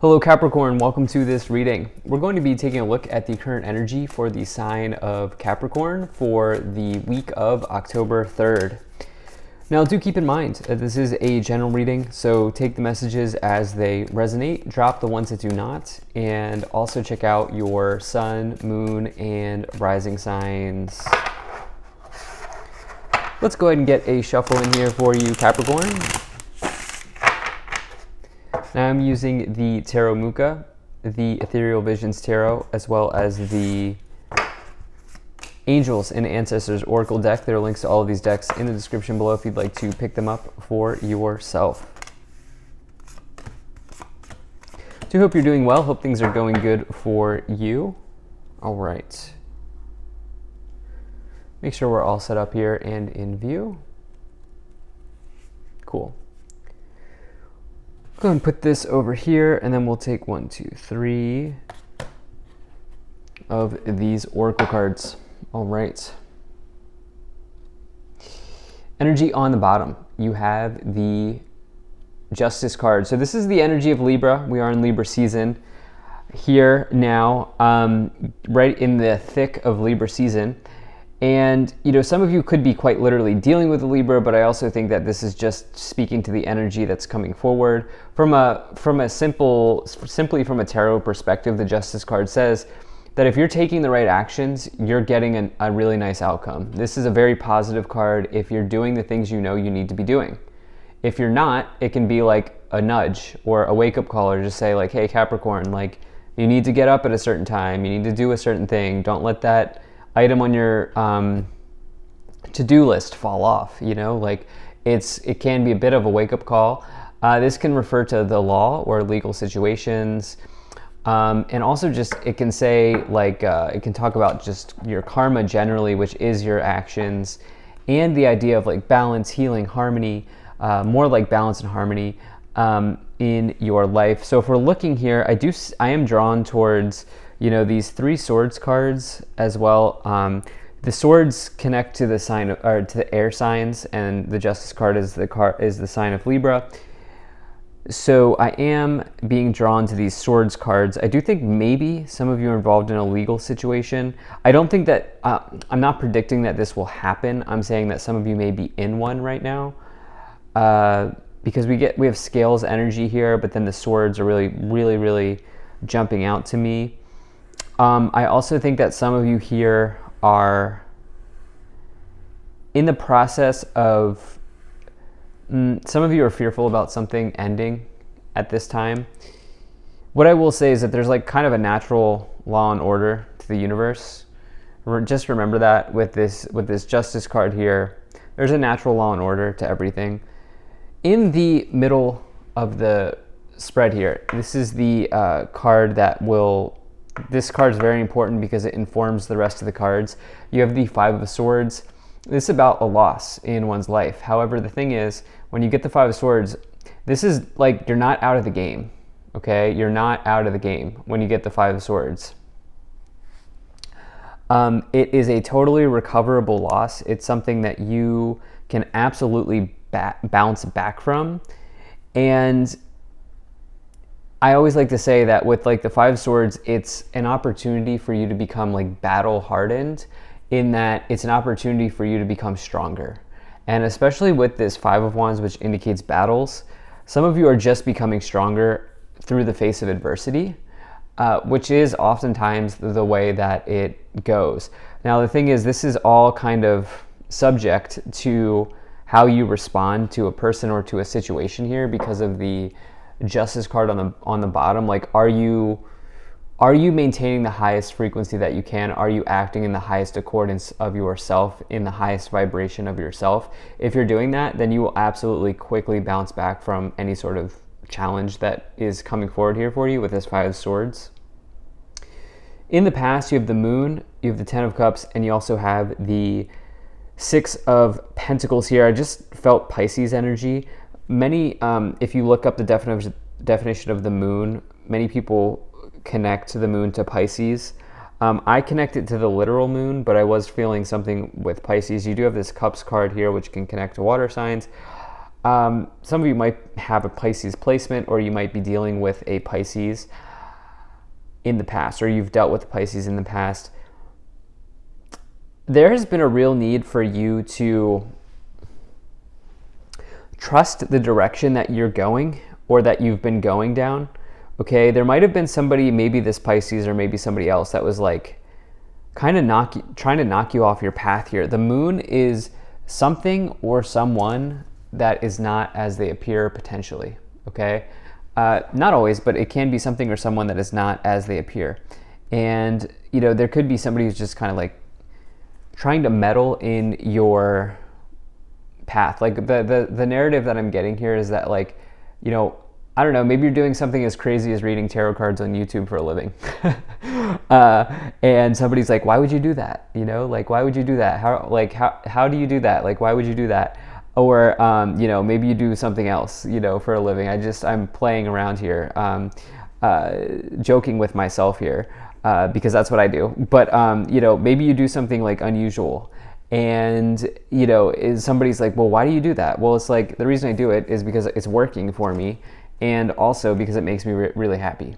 Hello Capricorn, welcome to this reading. We're going to be taking a look at the current energy for the sign of Capricorn for the week of October 3rd. Now do keep in mind that this is a general reading, so take the messages as they resonate, drop the ones that do not, and also check out your sun, moon, and rising signs. Let's go ahead and get a shuffle in here for you, Capricorn. Now I'm using the Tarot Muka, the Ethereal Visions Tarot, as well as the Angels and Ancestors Oracle deck. There are links to all of these decks in the description below if you'd like to pick them up for yourself. So I hope you're doing well. Hope things are going good for you. All right. Make sure we're all set up here and in view. Cool. Go ahead and put this over here, and then we'll take 1, 2, 3 of these oracle cards. All right. Energy on the bottom. You have the Justice card. So this is the energy of Libra. We are in Libra season here now, right in the thick of Libra season. And, you know, some of you could be quite literally dealing with a Libra, but I also think that this is just speaking to the energy that's coming forward. Simply from a tarot perspective, the Justice card says that if you're taking the right actions, you're getting a really nice outcome. This is a very positive card if you're doing the things you know you need to be doing. If you're not, it can be like a nudge or a wake-up call, or just say like, hey, Capricorn, like, you need to get up at a certain time. You need to do a certain thing. Don't let that item on your to-do list fall off. You know, like it can be a bit of a wake-up call. This can refer to the law or legal situations, and also just it can say like it can talk about just your karma generally, which is your actions, and the idea of like balance, healing, harmony, more like balance and harmony in your life. So if we're looking here, I am drawn towards, you know, these 3 swords cards as well. The swords connect to the sign of, or to the air signs, and the Justice card is the sign of Libra. So I am being drawn to these swords cards. I do think maybe some of you are involved in a legal situation. I don't think that I'm not predicting that this will happen. I'm saying that some of you may be in one right now, because we have scales energy here, but then the swords are really jumping out to me. I also think that some of you here are in the process of, some of you are fearful about something ending at this time. What I will say is that there's like kind of a natural law and order to the universe. Just remember that with this Justice card here, there's a natural law and order to everything. In the middle of the spread here, this is the card that will. This card is very important because it informs the rest of the cards. You have the 5 of Swords. This is about a loss in one's life. However, the thing is, when you get the 5 of Swords, this is like you're not out of the game, okay? You're not out of the game when you get the 5 of Swords. It is a totally recoverable loss. It's something that you can absolutely bounce back from. And I always like to say that with like the 5 of Swords, it's an opportunity for you to become like battle hardened, in that it's an opportunity for you to become stronger. And especially with this 5 of Wands, which indicates battles, some of you are just becoming stronger through the face of adversity, which is oftentimes the way that it goes. Now, the thing is, this is all kind of subject to how you respond to a person or to a situation here because of the Justice card on the bottom. Like, are you maintaining the highest frequency that you can? Are you acting in the highest accordance of yourself, in the highest vibration of yourself? If you're doing that, then you will absolutely quickly bounce back from any sort of challenge that is coming forward here for you with this 5 of Swords. In the past, you have the Moon, you have the 10 of Cups, and you also have the 6 of Pentacles here. I just felt Pisces energy. Many, if you look up the definition of the moon, many people connect the moon to Pisces. I connect it to the literal moon, but I was feeling something with Pisces. You do have this Cups card here, which can connect to water signs. Some of you might have a Pisces placement, or you might be dealing with a Pisces in the past, or you've dealt with the Pisces in the past. There has been a real need for you to trust the direction that you're going, or that you've been going down. Okay, there might have been somebody, maybe this Pisces or maybe somebody else, that was like kind of trying to knock you off your path here. The moon is something or someone that is not as they appear potentially. Okay, not always, but it can be something or someone that is not as they appear. And you know, there could be somebody who's just kind of like trying to meddle in your path. Like the narrative that I'm getting here is that, like, you know, I don't know, maybe you're doing something as crazy as reading tarot cards on YouTube for a living. And somebody's like, why would you do that? You know, like, why would you do that? How do you do that? Like, why would you do that? Or, you know, maybe you do something else, you know, for a living. I'm playing around here, joking with myself here, because that's what I do. But, you know, maybe you do something like unusual. And, you know, somebody's like, well, why do you do that? Well, it's like, the reason I do it is because it's working for me. And also because it makes me really happy,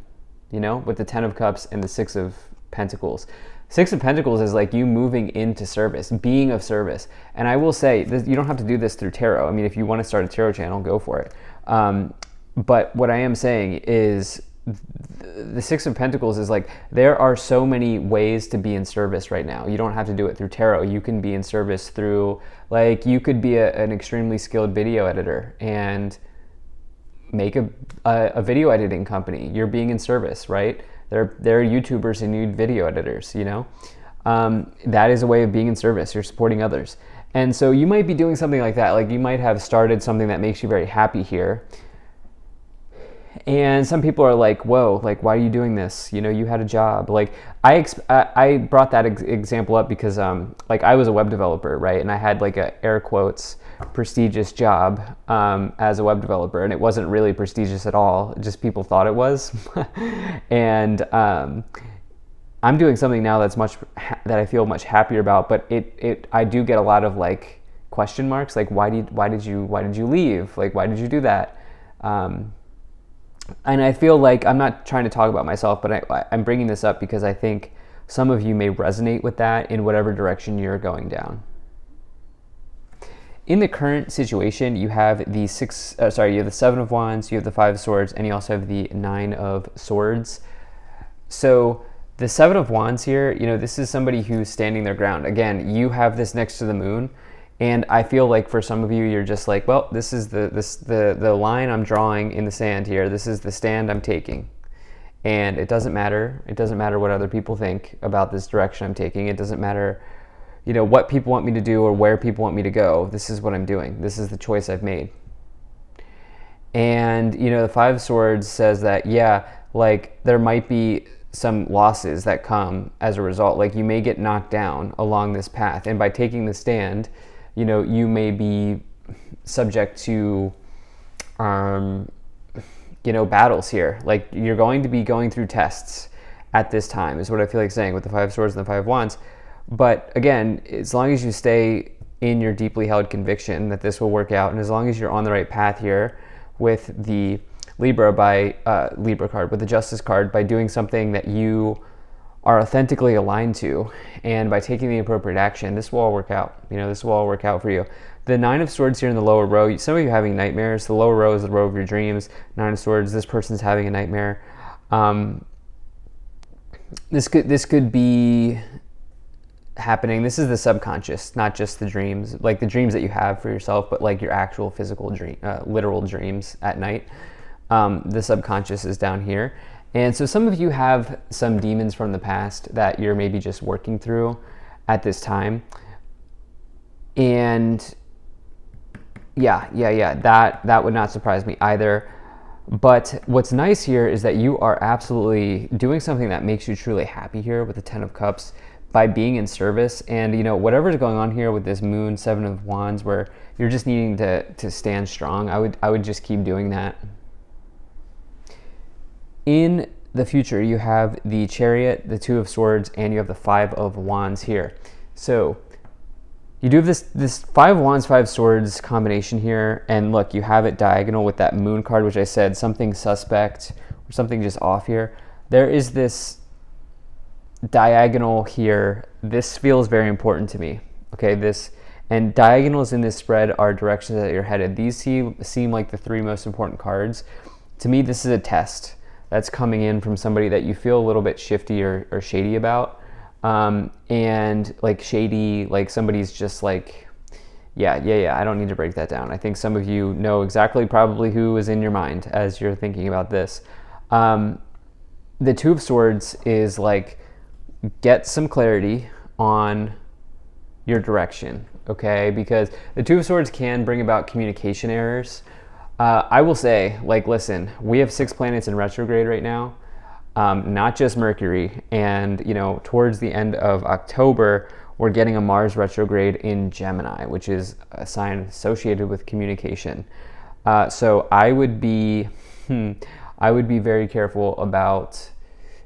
you know, with the 10 of Cups and the 6 of Pentacles. 6 of Pentacles is like you moving into service, being of service. And I will say, you don't have to do this through tarot. I mean, if you want to start a tarot channel, go for it. But what I am saying is the 6 of Pentacles is like, there are so many ways to be in service right now. You don't have to do it through tarot. You can be in service through, like, you could be an extremely skilled video editor and make a video editing company. You're being in service, right? There are YouTubers who need video editors, you know? That is a way of being in service. You're supporting others. And so you might be doing something like that. Like, you might have started something that makes you very happy here. And some people are like, whoa, like, why are you doing this? You know, you had a job. Like, I brought that example up because, like, I was a web developer, right? And I had, like, a air quotes prestigious job as a web developer, and it wasn't really prestigious at all. Just people thought it was. And I'm doing something now that I feel much happier about, but I do get a lot of, like, question marks, like, why did you leave? Like, why did you do that? And I feel like, I'm not trying to talk about myself, but I'm bringing this up because I think some of you may resonate with that in whatever direction you're going down. In the current situation, you have the 7 of Wands, you have the 5 of Swords, and you also have the 9 of Swords. So the 7 of Wands here, you know, this is somebody who's standing their ground. Again, you have this next to the moon. And I feel like for some of you, you're just like, well, this is the line I'm drawing in the sand here. This is the stand I'm taking. And it doesn't matter. It doesn't matter what other people think about this direction I'm taking. It doesn't matter, you know, what people want me to do or where people want me to go. This is what I'm doing. This is the choice I've made. And, you know, the 5 of Swords says that, yeah, like, there might be some losses that come as a result. Like, you may get knocked down along this path. And by taking the stand, you know, you may be subject to, you know, battles here. Like, you're going to be going through tests at this time, is what I feel like saying with the 5 of Swords and the 5 of Wands. But again, as long as you stay in your deeply held conviction that this will work out, and as long as you're on the right path here with the Libra card, with the Justice card, by doing something that you are authentically aligned to, and by taking the appropriate action, this will all work out. You know, this will all work out for you. The 9 of Swords here in the lower row, some of you are having nightmares. The lower row is the row of your dreams. 9 of Swords, this person's having a nightmare. This could be happening. This is the subconscious, not just the dreams, like the dreams that you have for yourself, but like your actual physical dream, literal dreams at night. The subconscious is down here. And so some of you have some demons from the past that you're maybe just working through at this time. And yeah, that would not surprise me either. But what's nice here is that you are absolutely doing something that makes you truly happy here with the 10 of Cups by being in service. And, you know, whatever's going on here with this moon, 7 of Wands, where you're just needing to stand strong, I would just keep doing that. In the future, you have the Chariot, the 2 of Swords, and you have the 5 of Wands here. So you do have this Five of Wands, Five of Swords combination here, and look, you have it diagonal with that Moon card, which I said something suspect or something just off here. There is this diagonal here. This feels very important to me. Okay, and diagonals in this spread are directions that you're headed. These seem like the three most important cards. To me, this is a test that's coming in from somebody that you feel a little bit shifty or shady about. And like shady, like somebody's just like, yeah, I don't need to break that down. I think some of you know exactly probably who is in your mind as you're thinking about this. The Two of Swords is like, get some clarity on your direction, okay? Because the Two of Swords can bring about communication errors. I will say, like, listen, we have 6 planets in retrograde right now, not just Mercury. And, you know, towards the end of October, we're getting a Mars retrograde in Gemini, which is a sign associated with communication. So I would be very careful about,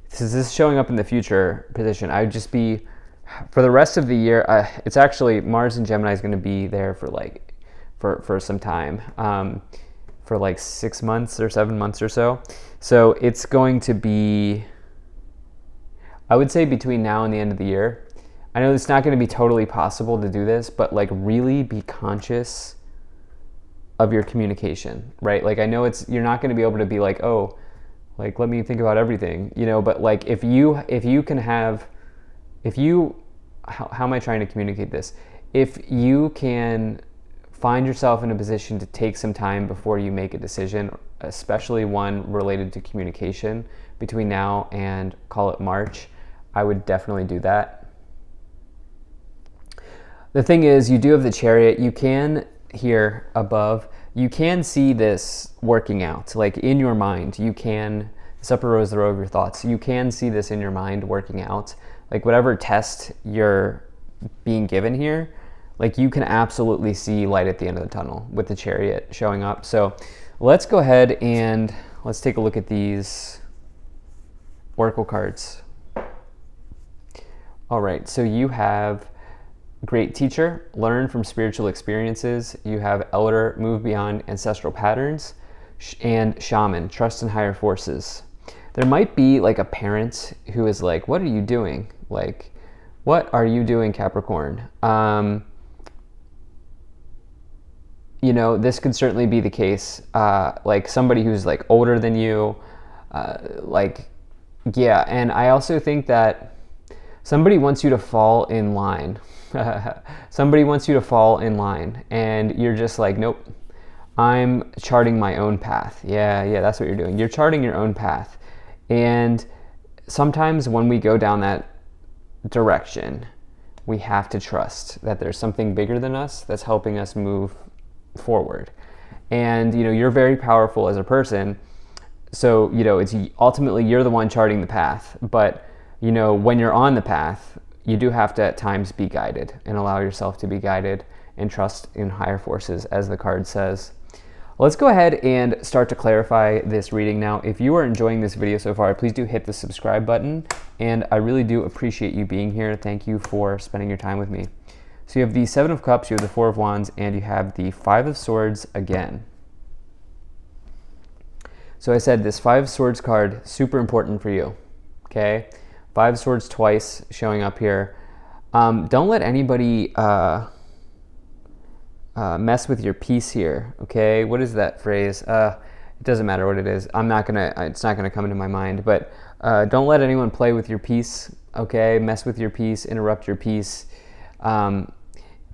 since this is showing up in the future position, I would just be, for the rest of the year, it's actually, Mars in Gemini is going to be there for some time, for like 6 months or 7 months or so. So it's going to be, I would say, between now and the end of the year. I know it's not going to be totally possible to do this, but like really be conscious of your communication, right? Like I know you're not going to be able to be like, oh, like let me think about everything, you know, but like if you can have, how am I trying to communicate this? If you can find yourself in a position to take some time before you make a decision, especially one related to communication between now and call it March, I would definitely do that. The thing is, you do have the Chariot. You can, here above, you can see this working out. Like in your mind, you can, this upper row is the row of your thoughts. You can see this in your mind working out. Like whatever test you're being given here, like you can absolutely see light at the end of the tunnel with the Chariot showing up. So let's go ahead and let's take a look at these Oracle cards. All right, so you have Great Teacher, learn from spiritual experiences. You have Elder, move beyond ancestral patterns, and Shaman, trust in higher forces. There might be like a parent who is like, what are you doing? Like, what are you doing, Capricorn? You know, this could certainly be the case. Like somebody who's like older than you, yeah. And I also think that somebody wants you to fall in line. Somebody wants you to fall in line and you're just like, nope, I'm charting my own path. Yeah, that's what you're doing. You're charting your own path. And sometimes when we go down that direction, we have to trust that there's something bigger than us that's helping us move forward. And you know, you're very powerful as a person, so you know, it's ultimately you're the one charting the path. But you know, when you're on the path, you do have to at times be guided and allow yourself to be guided and trust in higher forces, as the card says. Let's go ahead and start to clarify this reading now. If you are enjoying this video so far, please do hit the subscribe button, and I really do appreciate you being here. Thank you for spending your time with me. So you have the Seven of Cups, you have the Four of Wands, and you have the Five of Swords again. So I said this Five of Swords card, super important for you, okay? Five of Swords twice showing up here. Don't let anybody mess with your peace here, okay? What is that phrase? It doesn't matter what it is. It's not gonna come into my mind, but don't let anyone play with your peace, okay? Mess with your peace, interrupt your peace.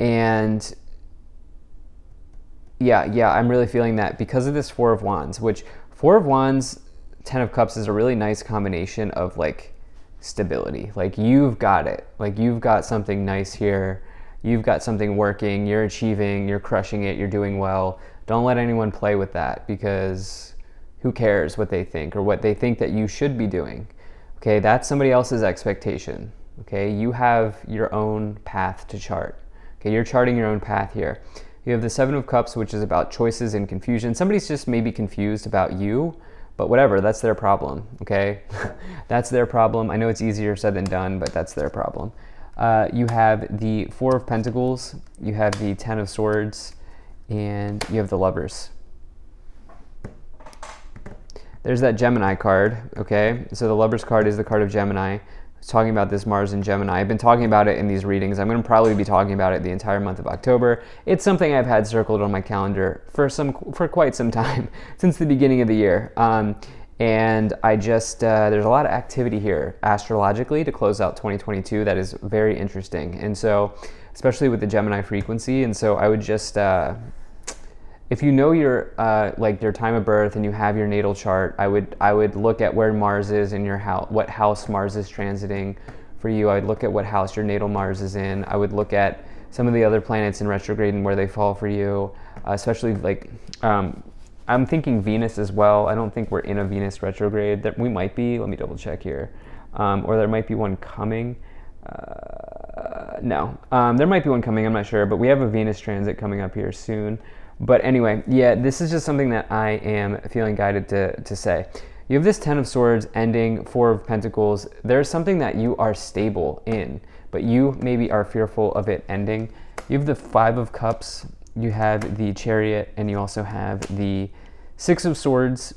And yeah, I'm really feeling that because of this Four of Wands, which Four of Wands, Ten of Cups is a really nice combination of like stability. Like you've got it. Like you've got something nice here. You've got something working, you're achieving, you're crushing it, you're doing well. Don't let anyone play with that, because who cares what they think or what they think that you should be doing? Okay, that's somebody else's expectation. Okay, you have your own path to chart. Okay, you're charting your own path here. You have the Seven of Cups, which is about choices and confusion. Somebody's just maybe confused about you, but whatever, that's their problem, okay? That's their problem. I know it's easier said than done, but that's their problem. You have the Four of Pentacles, you have the Ten of Swords, and you have the Lovers. There's that Gemini card, okay? So the Lovers card is the card of Gemini. I was talking about this Mars in Gemini. I've been talking about it in these readings. I'm going to probably be talking about it the entire month of October. It's something I've had circled on my calendar for quite some time, since the beginning of the year. And I just, there's a lot of activity here astrologically to close out 2022 that is very interesting. And so, especially with the Gemini frequency, and so I would just, if you know your like your time of birth and you have your natal chart, I would look at where Mars is in your house, what house Mars is transiting for you. I would look at what house your natal Mars is in. I would look at some of the other planets in retrograde and where they fall for you, especially like I'm thinking Venus as well. I don't think we're in a Venus retrograde. We might be. Let me double check here, or there might be one coming. No, there might be one coming. I'm not sure, but we have a Venus transit coming up here soon. But anyway, yeah, this is just something that I am feeling guided to say. You have this Ten of Swords ending, Four of Pentacles. There's something that you are stable in, but you maybe are fearful of it ending. You have the Five of Cups, you have the Chariot, and you also have the Six of Swords.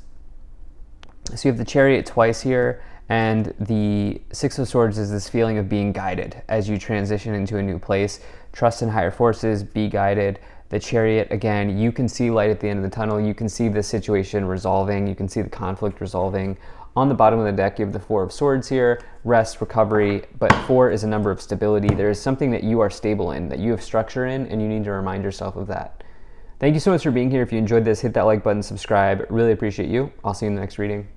So you have the Chariot twice here, and the Six of Swords is this feeling of being guided as you transition into a new place. Trust in higher forces, be guided. The Chariot, again, you can see light at the end of the tunnel. You can see the situation resolving. You can see the conflict resolving. On the bottom of the deck, you have the Four of Swords here, rest, recovery, but 4 is a number of stability. There is something that you are stable in, that you have structure in, and you need to remind yourself of that. Thank you so much for being here. If you enjoyed this, hit that like button, subscribe. Really appreciate you. I'll see you in the next reading.